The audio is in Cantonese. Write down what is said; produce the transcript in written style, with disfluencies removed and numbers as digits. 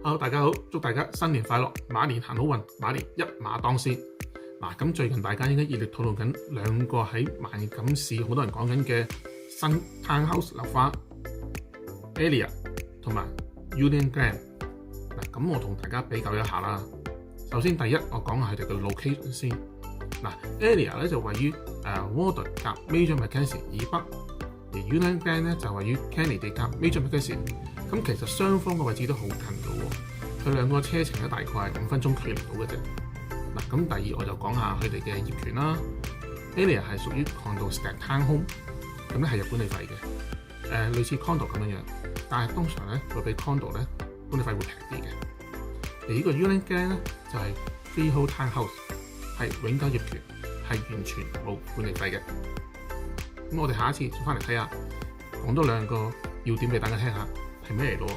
Hello，大家好，祝大家新年快樂，馬年行好運，馬年一馬當先。咁最近大家應該熱烈討論緊兩個喺萬錦市好多人講緊嘅新 townhouse 樓花 Alia 同埋 Union Glen。咁我同大家比較一下啦。首先第一，我講下佢哋嘅 location 先。Alia 咧就位於Wardour 夾 Major Mackenzie 以北，而 Union Glen 咧就位於 Kennedy 夾 Major Mackenzie。咁其實雙方嘅位置都好近嘅喎，佢兩個車程咧大概係5分鐘距離到嘅啫。咁第二我就講下佢哋嘅業權啦。Alia 係屬於 condo stack townhome， 咁咧係有管理費嘅，類似 condo 咁樣，但係通常咧會比 condo 咧管理費會平啲嘅。而呢個 Union Glen 咧就係 freehold townhouse， 係永久業權，係完全冇管理費嘅。咁我哋下一次翻嚟睇下，講多兩個要點俾大家聽下係咩嚟咯。